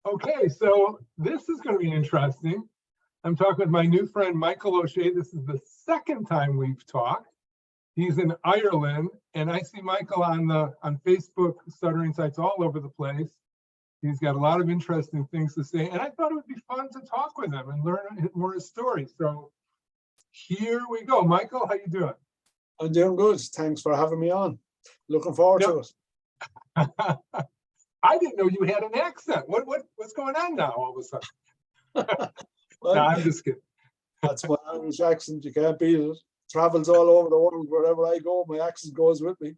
Okay, so this is going to be interesting. I'm talking with my new friend, Michael O'Shea. This is the second time we've talked. He's in Ireland, and I see Michael on Facebook, stuttering sites all over the place. He's got a lot of interesting things to say, and I thought it would be fun to talk with him and learn more of his story. So here we go. Michael, how you doing? I'm doing good. Thanks for having me on. Looking forward to it. I didn't know you had an accent. What's going on now all of a sudden? Well, No, I'm just kidding. that's my Irish accent. You can't beat it. Travels all over the world. Wherever I go, my accent goes with me.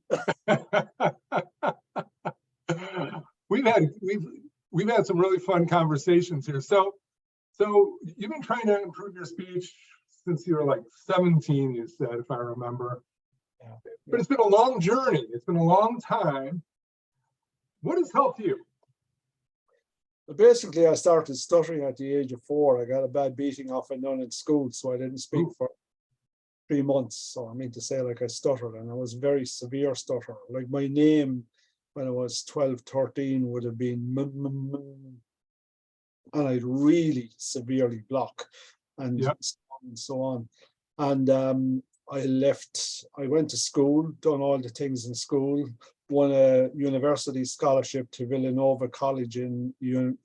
we've had some really fun conversations here. So you've been trying to improve your speech since you were like 17, you said, if I remember. Yeah. But it's been a long journey. It's been a long time. What has helped you? But basically, I started stuttering at the age of 4. I got a bad beating off a nun in school, so I didn't speak for 3 months. So I mean to say, like, I stuttered, and I was a very severe stutterer. Like, my name when I was 12, 13 would have been and I'd really severely block and so on. And I went to school, done all the things in school, won a university scholarship to Villanova College in the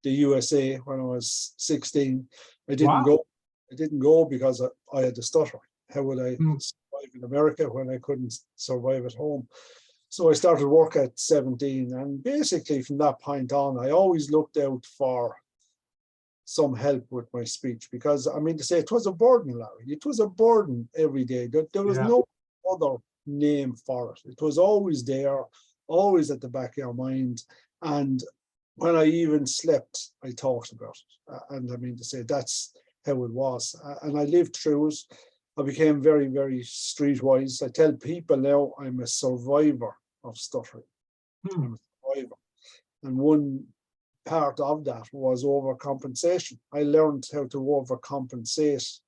USA when I was 16. I didn't go because I had the stutter. How would I survive in America when I couldn't survive at home? So I started work at 17, and basically from that point on, I always looked out for some help with my speech, because I mean to say, it was a burden, Larry. It was a burden every day. There was no other name for it. It was always there, always at the back of your mind. And when I even slept, I thought about it. And I mean to say, that's how it was. And I lived through it. I became very, very streetwise. I tell people now I'm a survivor of stuttering. I'm a survivor. And one part of that was overcompensation. I learned how to overcompensate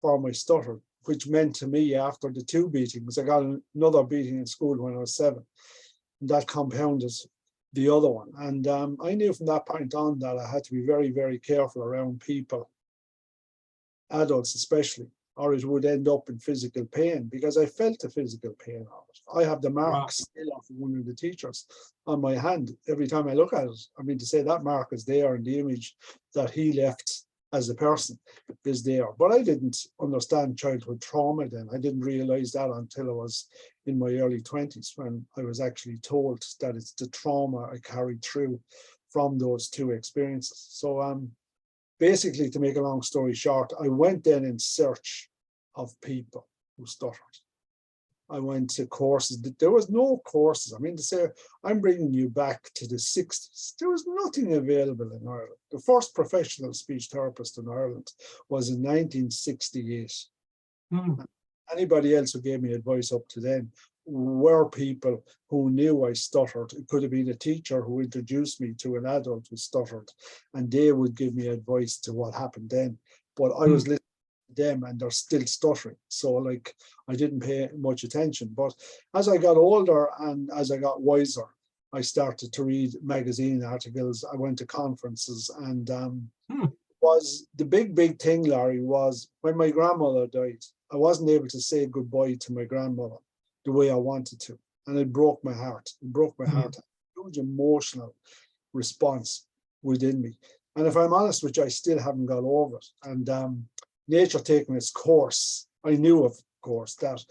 for my stutter, which meant to me, after the 2 beatings, I got another beating in school when I was 7. And that compounded the other one. And I knew from that point on that I had to be very, very careful around people, adults especially, or it would end up in physical pain, because I felt the physical pain of it. I have the mark still of one of the teachers on my hand. Every time I look at it, I mean to say, that mark is there, and the image that he left as a person is there. But I didn't understand childhood trauma then. I didn't realize that until I was in my early 20s, when I was actually told that it's the trauma I carried through from those 2 experiences. So basically, to make a long story short, I went then in search of people who stuttered. I went to courses. There was no courses. I mean to say, I'm bringing you back to the 60s. There was nothing available in Ireland. The first professional speech therapist in Ireland was in 1968. Anybody else who gave me advice up to then were people who knew I stuttered. It could have been a teacher who introduced me to an adult who stuttered, and they would give me advice to what happened then. But I was listening to them, and they're still stuttering. So, like, I didn't pay much attention. But as I got older and as I got wiser, I started to read magazine articles. I went to conferences, and was the big thing, Larry, was when my grandmother died, I wasn't able to say goodbye to my grandmother the way I wanted to. And it broke my heart. It broke my heart. A huge emotional response within me. And if I'm honest with you, I still haven't got over it. And nature taking its course, I knew, of course, that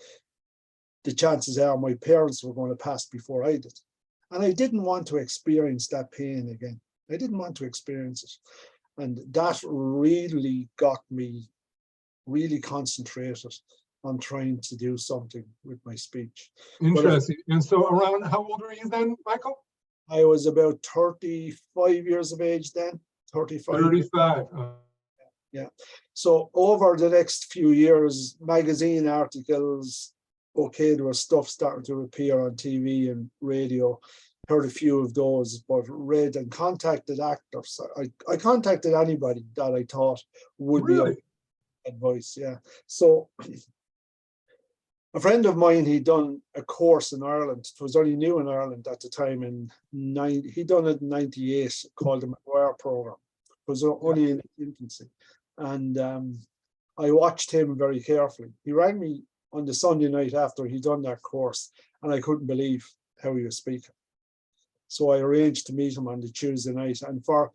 the chances are my parents were going to pass before I did. And I didn't want to experience that pain again. I didn't want to experience it. And that really got me really concentrated on trying to do something with my speech. Interesting. And so around, how old were you then, Michael? I was about 35 years of age then, 35. 35. Yeah. So over the next few years, magazine articles, okay, there was stuff starting to appear on TV and radio. Heard a few of those, but read and contacted actors. I contacted anybody that I thought would be advice. Yeah. So A friend of mine, he'd done a course in Ireland. It was only new in Ireland at the time. He'd done it in '98, called the McGuire program. It was only in its infancy. And I watched him very carefully. He rang me on the Sunday night after he'd done that course, and I couldn't believe how he was speaking. So I arranged to meet him on the Tuesday night. And for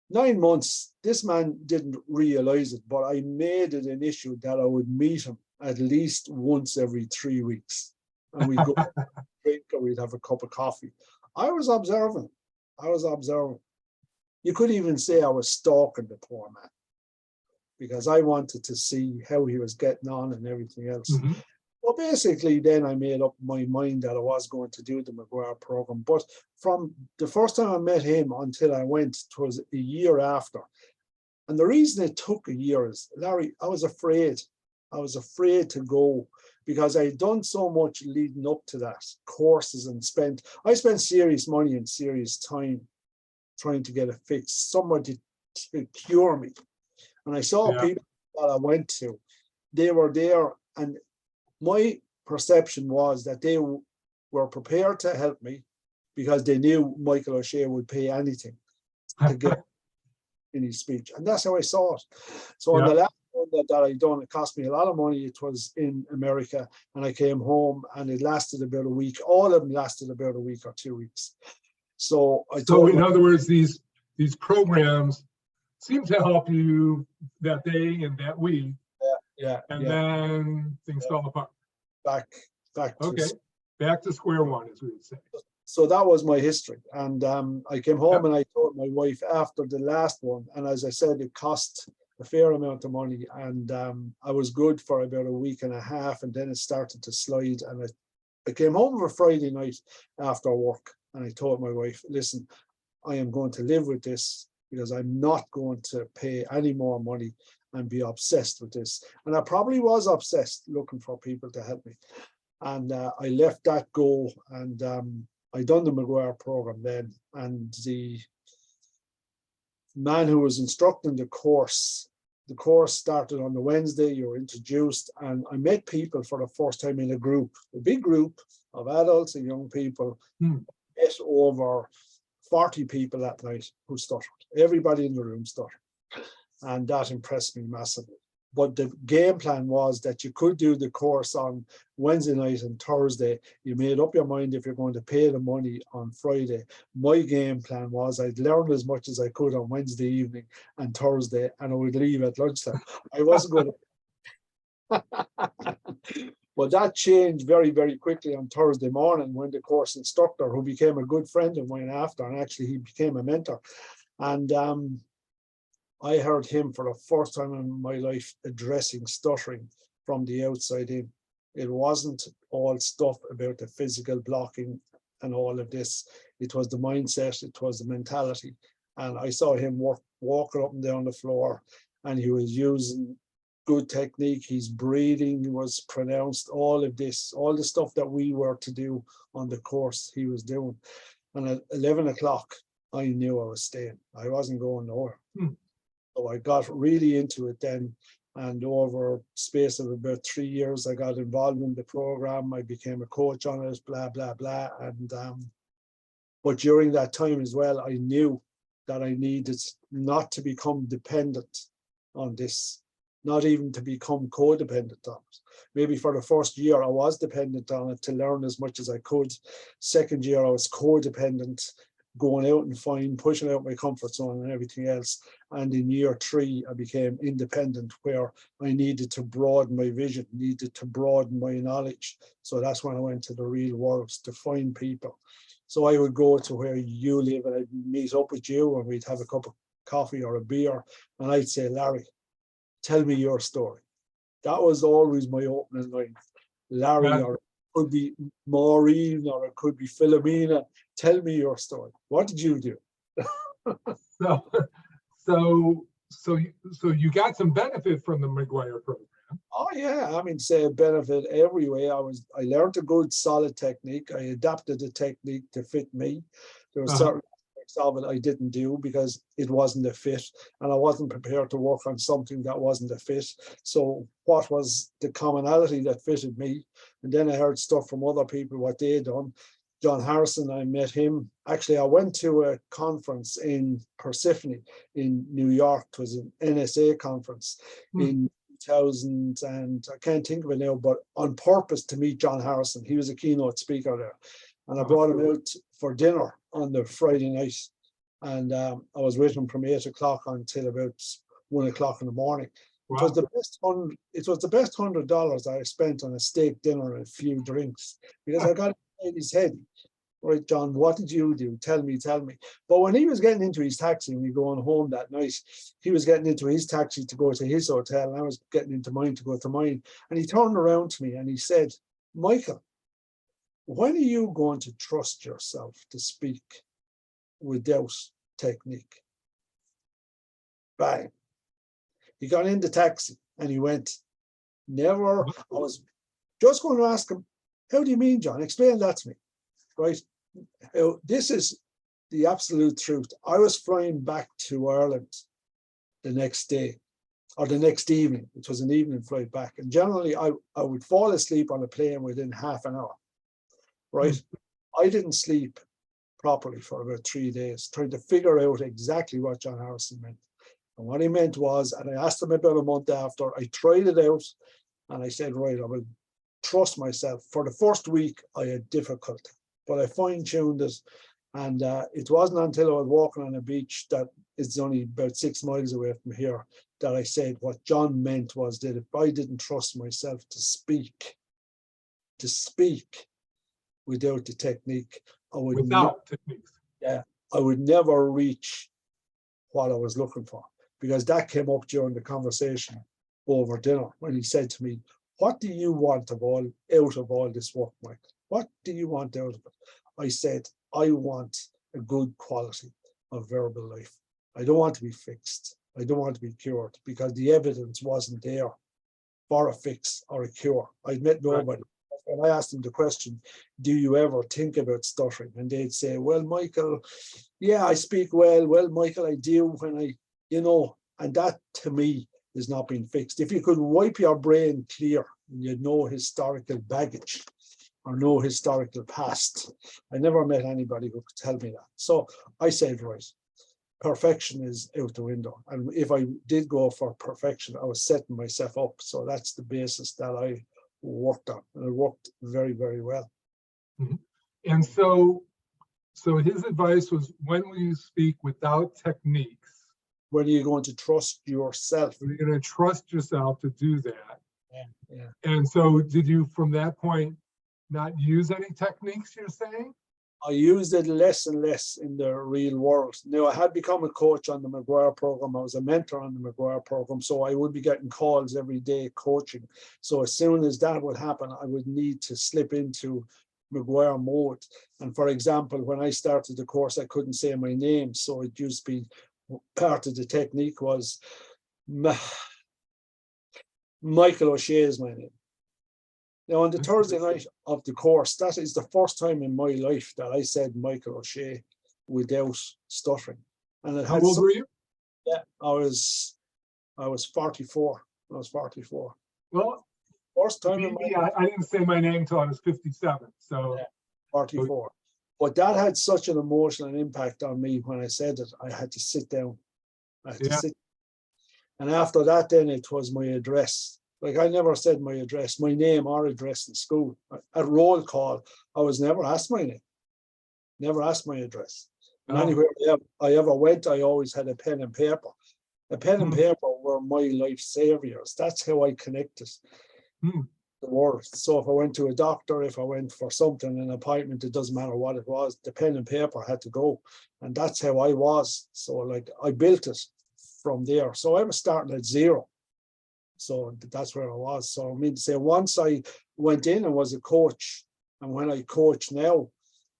9 months, this man didn't realize it, but I made it an issue that I would meet him at least once every 3 weeks. And we'd go drink or we'd have a cup of coffee. I was observing. You could even say I was stalking the poor man, because I wanted to see how he was getting on and everything else. Mhm. Well, basically, then I made up my mind that I was going to do the McGuire program. But from the first time I met him until I went, it was a year after. And the reason it took a year is, Larry, I was afraid. I was afraid to go because I'd done so much leading up to that, courses, and I spent serious money and serious time trying to get it fixed, somebody to cure me. And I saw people that I went to, they were there, and my perception was that they were prepared to help me because they knew Michael O'Shea would pay anything to get in his speech. And that's how I saw it. So on the last one that I done, it cost me a lot of money. It was in America, and I came home, and it lasted about a week. All of them lasted about a week or 2 weeks. So in other words, these programs seem to help you that day and that week. Then things fall apart. Back back to square one, as we would say. So that was my history. And I came home and I told my wife after the last one. And as I said, it cost a fair amount of money. And I was good for about a week and a half. And then it started to slide. And I came home on a Friday night after work. And I told my wife, listen, I am going to live with this because I'm not going to pay any more money and be obsessed with this. And I probably was obsessed looking for people to help me. And I left that go, and I done the McGuire program then. And the man who was instructing the course started on the Wednesday. You were introduced, and I met people for the first time in a big group of adults and young people. Met over 40 people that night who stuttered. Everybody in the room stuttered. And that impressed me massively. But the game plan was that you could do the course on Wednesday night and Thursday. You made up your mind if you're going to pay the money on Friday. My game plan was I'd learn as much as I could on Wednesday evening and Thursday, and I would leave at lunchtime. I wasn't going to. But that changed very, very quickly on Thursday morning when the course instructor, who became a good friend of mine after, and actually he became a mentor. And I heard him for the first time in my life addressing stuttering from the outside in. It wasn't all stuff about the physical blocking and all of this. It was the mindset, it was the mentality. And I saw him walking up and down the floor, and he was using good technique. His breathing was pronounced, all of this, all the stuff that we were to do on the course he was doing. And at 11 o'clock, I knew I was staying. I wasn't going nowhere. So I got really into it then, and over a space of about 3 years, I got involved in the program. I became a coach on it, blah, blah, blah. And but during that time as well, I knew that I needed not to become dependent on this, not even to become codependent on it. Maybe for the first year, I was dependent on it to learn as much as I could. Second year, I was codependent, going out and pushing out my comfort zone and everything else. And in year 3, I became independent, where I needed to broaden my vision, needed to broaden my knowledge. So that's when I went to the real world to find people. So I would go to where you live, and I'd meet up with you, and we'd have a cup of coffee or a beer. And I'd say, Larry, tell me your story. That was always my opening line. Larry, or it could be Maureen, or it could be Philomena. Tell me your story. What did you do? So you got some benefit from the McGuire program. Oh yeah, I mean, say benefit every way. I learned a good solid technique. I adapted the technique to fit me. There were certain aspects of it I didn't do because it wasn't a fit, and I wasn't prepared to work on something that wasn't a fit. So what was the commonality that fitted me? And then I heard stuff from other people, what they had done. John Harrison, I met him. Actually, I went to a conference in Persephone in New York. It was an NSA conference in 2000, and I can't think of it now, but on purpose to meet John Harrison. He was a keynote speaker there. And I brought him out for dinner on the Friday night. And I was with him from 8 o'clock until about 1 o'clock in the morning. Wow. It was the best $100 I spent on a steak dinner and a few drinks, because I got in his head. Right, John, what did you do? Tell me. But when he was getting into his taxi and we going home that night, he was getting into his taxi to go to his hotel, and I was getting into mine to go to mine. And he turned around to me and he said, Michael, when are you going to trust yourself to speak without technique? Bang. He got in the taxi and he went, never. I was just going to ask him, how do you mean, John? Explain that to me. Right. This is the absolute truth. I was flying back to Ireland the next day or the next evening. It was an evening flight back. And generally I would fall asleep on a plane within half an hour. Right. I didn't sleep properly for about 3 days, trying to figure out exactly what John Harrison meant. And what he meant was, and I asked him about a month after, I tried it out and I said, right, I will trust myself. For the first week, I had difficulty, but I fine-tuned it. And it wasn't until I was walking on a beach that is only about 6 miles away from here that I said what John meant was that if I didn't trust myself to speak without the technique, I would I would never reach what I was looking for, because that came up during the conversation over dinner when he said to me, what do you want out of all this work, Mike? What do you want out of it? I said, I want a good quality of verbal life. I don't want to be fixed. I don't want to be cured, because the evidence wasn't there for a fix or a cure. I'd met nobody. Right. When I asked them the question, do you ever think about stuttering? And they'd say, well, Michael, yeah, I speak well. Well, Michael, I do when I, and that to me is not being fixed. If you could wipe your brain clear and you know historical baggage or no historical past, I never met anybody who could tell me that. So I said, right, perfection is out the window. And if I did go for perfection, I was setting myself up. So that's the basis that I worked on, and it worked very, very well. Mm-hmm. And so his advice was, when will you speak without techniques? When are you going to trust yourself? When you're going to trust yourself to do that. Yeah. And so did you, from that point, not use any techniques, you're saying? I used it less and less in the real world. Now, I had become a coach on the McGuire program. I was a mentor on the McGuire program, so I would be getting calls every day coaching. So as soon as that would happen, I would need to slip into McGuire mode. And for example, when I started the course, I couldn't say my name. So it used to be part of the technique was Michael O'Shea is my name. Now, on the Thursday night of the course, that is the first time in my life that I said Michael O'Shea without stuttering. And it had. How old were you? Yeah, I was 44. I was 44. Well, first time in my life. I didn't say my name until I was 57. So yeah, 44. But that had such an emotional impact on me when I said it. I had to sit down. I had to sit. And after that, then it was my address. Like, I never said my address, my name or address in school. At roll call, I was never asked my name, never asked my address. And anywhere I ever went, I always had a pen and paper. A pen and paper were my life saviors. That's how I connected the world. So if I went to a doctor, if I went for something, an appointment, it doesn't matter what it was, the pen and paper had to go. And that's how I was. So like, I built it from there. So I was starting at zero. So that's where I was. So I mean to say, once I went in and was a coach, and when I coach now,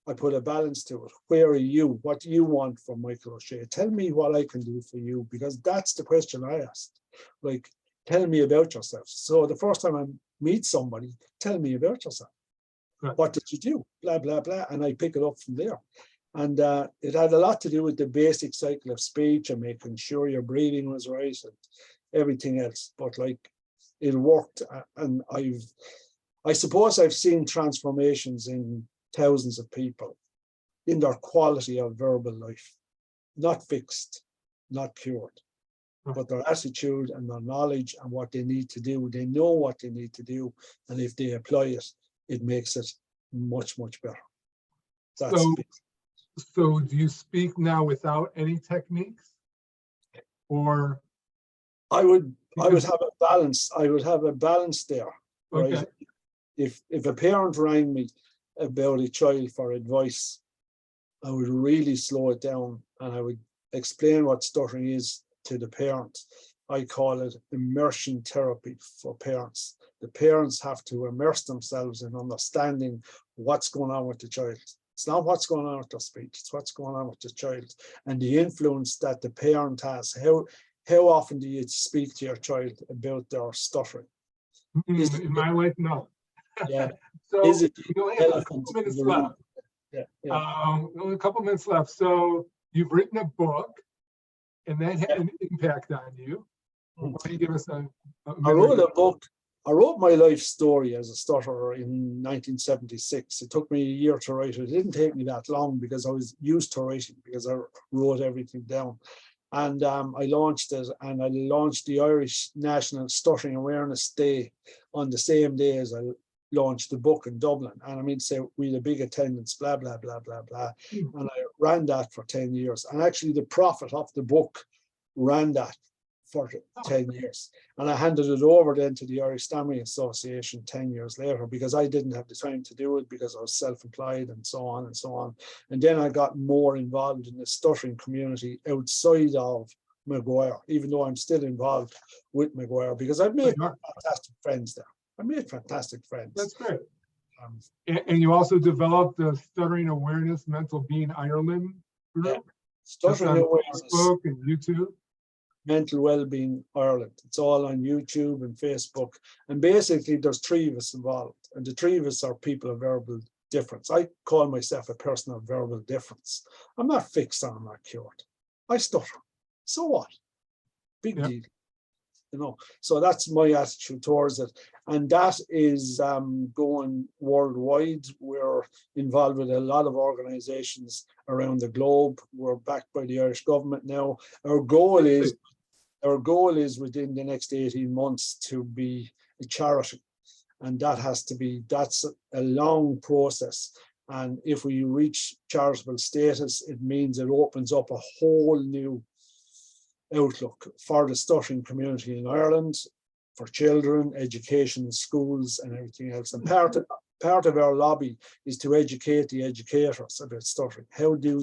I put a balance to it. Where are you? What do you want from Michael O'Shea? Tell me what I can do for you, because that's the question I asked. Like, tell me about yourself. So the first time I meet somebody, tell me about yourself. Right. What did you do? Blah, blah, blah. And I pick it up from there. And it had a lot to do with the basic cycle of speech and making sure your breathing was right and everything else. But like, it worked. And I suppose I've seen transformations in thousands of people in their quality of verbal life, not fixed, not cured, but their attitude and their knowledge and what they need to do. They know what they need to do. And if they apply it, it makes it much, much better. That's So do you speak now without any techniques? Or I would have a balance. I would have a balance there. Right? Okay. If a parent rang me about a child for advice, I would really slow it down and I would explain what stuttering is to the parent. I call it immersion therapy for parents. The parents have to immerse themselves in understanding what's going on with the child. It's not what's going on with their speech, it's what's going on with the child and the influence that the parent has. How often do you speak to your child about their stuttering? In my life, no. Yeah. So Is it we only have a couple minutes left. Only a couple minutes left. So you've written a book, and that had an impact on you. Why don't you give us a I wrote a book. I wrote my life story as a stutterer in 1976. It took me a year to write it. It didn't take me that long because I was used to writing, because I wrote everything down. And I launched it, and I launched the Irish National Stuttering Awareness Day on the same day as I launched the book in Dublin. And I mean, say we had a big attendance, blah, blah, blah, blah, blah. And I ran that for 10 years. And actually the prophet of the book ran that for 10 years. And I handed it over then to the Irish Stammering Association 10 years later, because I didn't have the time to do it, because I was self-employed and so on and so on. And then I got more involved in the stuttering community outside of Maguire, even though I'm still involved with Maguire, because I've made fantastic friends there. I made fantastic friends. That's great. And you also developed the Stuttering Awareness Mental Being Ireland group. Yeah. Stuttering Awareness Facebook and YouTube. Mental Wellbeing Ireland. It's all on YouTube and Facebook. And basically there's three of us involved. And the three of us are people of verbal difference. I call myself a person of verbal difference. I'm not fixed and I'm not cured. I stutter. So what? Big deal. You know, so that's my attitude towards it. And that is going worldwide. We're involved with a lot of organizations around the globe. We're backed by the Irish government now. Our goal is within the next 18 months to be a charity. And that's a long process. And if we reach charitable status, it means it opens up a whole new outlook for the stuttering community in Ireland, for children, education, schools, and everything else. And part of our lobby is to educate the educators about stuttering. How do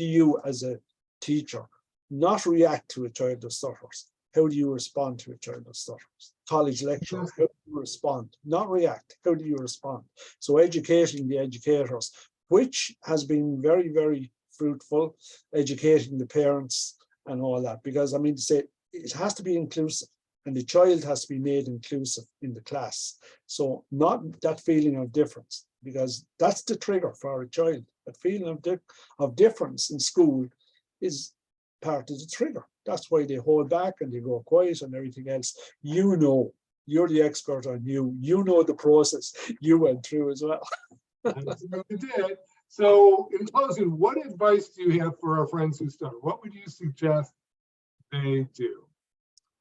you, as a teacher, not react to a child that stutters? How do you respond to a child that stutters? College lecturer, how do you respond? Not react. How do you respond? So educating the educators, which has been very, very fruitful, educating the parents and all that, because I mean to say it has to be inclusive, and the child has to be made inclusive in the class. So not that feeling of difference, because that's the trigger for a child. That feeling of difference in school is part of the trigger. That's why they hold back and they go quiet and everything else. You know, you're the expert on you. You know the process you went through as well. That's what we did. So in closing, what advice do you have for our friends who stutter? What would you suggest they do?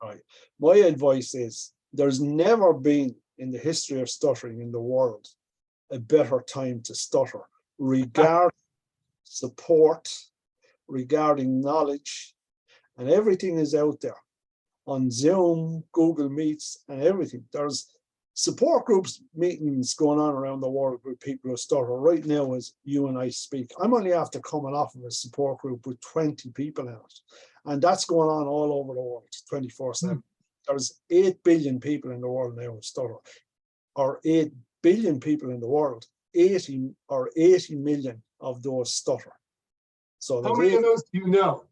All right. My advice is there's never been in the history of stuttering in the world a better time to stutter, regarding support, regarding knowledge, and everything is out there on Zoom, Google Meets, and everything. There's support groups meetings going on around the world with people who stutter right now as you and I speak. I'm only after coming off of a support group with 20 people in it. And that's going on all over the world, 24/7. There's 8 billion people in the world now who stutter. Or 8 billion people in the world, 80 million of those stutter. So how many of those do you know?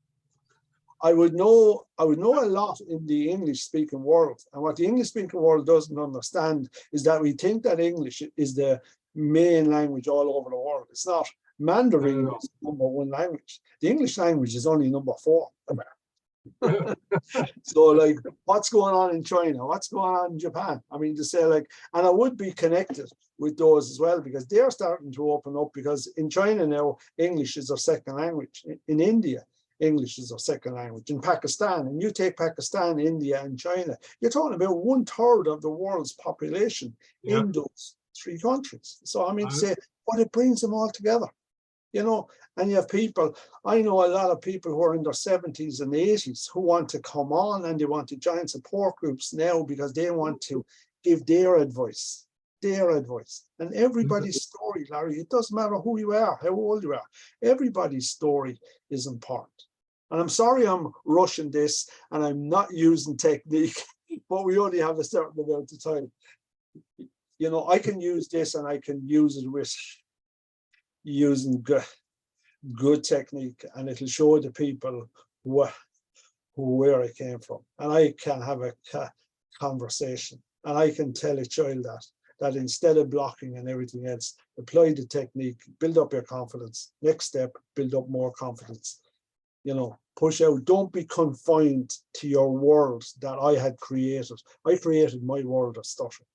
I would know a lot in the English-speaking world. And what the English-speaking world doesn't understand is that we think that English is the main language all over the world. It's not. Mandarin is #1 language. The English language is only #4. So like, what's going on in China? What's going on in Japan? I mean, to say like, and I would be connected with those as well, because they're starting to open up, because in China now, English is their second language. In India, English is their second language. In Pakistan, and you take Pakistan, India, and China, you're talking about 1/3 of the world's population in those 3 countries. So I mean, to say, but it brings them all together. You know, and you have people, I know a lot of people who are in their 70s and 80s who want to come on, and they want to join support groups now because they want to give their advice. And everybody's story, Larry, it doesn't matter who you are, how old you are, everybody's story is important. And I'm sorry I'm rushing this and I'm not using technique, but we only have a certain amount of time. You know, I can use this and I can use it with using good technique, and it'll show the people where I came from, and I can have a conversation, and I can tell a child that instead of blocking and everything else, apply the technique, build up your confidence. Next step, build up more confidence. You know, push out. Don't be confined to your world that I had created. I created my world of stuttering.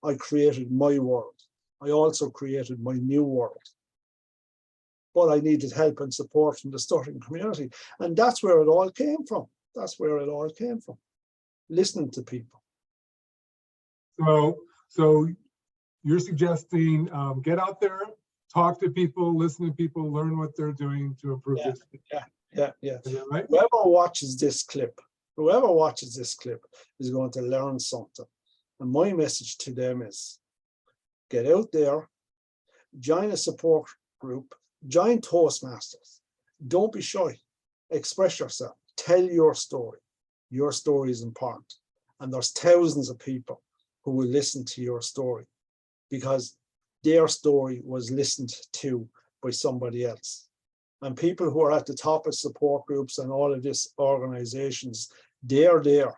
I created my world. I also created my new world. But I needed help and support from the stuttering community. And that's where it all came from. Listening to people. So you're suggesting get out there, talk to people, listen to people, learn what they're doing to improve this. Yeah. Is that right? Whoever watches this clip is going to learn something. And my message to them is, get out there, join a support group, join Toastmasters. Don't be shy. Express yourself. Tell your story. Your story is important. And there's thousands of people who will listen to your story because their story was listened to by somebody else. And people who are at the top of support groups and all of these organizations, they're there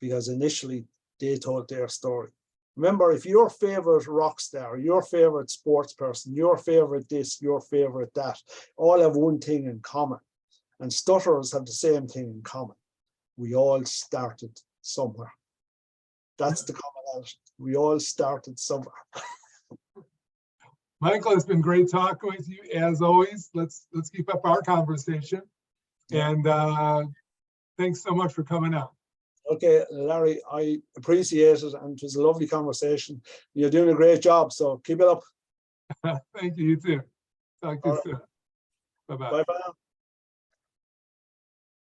because initially they told their story. Remember, if your favorite rock star, your favorite sports person, your favorite this, your favorite that, all have one thing in common, and stutterers have the same thing in common. We all started somewhere. That's the commonality. We all started somewhere. Michael, it's been great talking with you as always. Let's keep up our conversation. And thanks so much for coming out. Okay, Larry, I appreciate it, and it was a lovely conversation. You're doing a great job, so keep it up. Thank you. You too. Talk to you soon. Bye-bye. Bye-bye.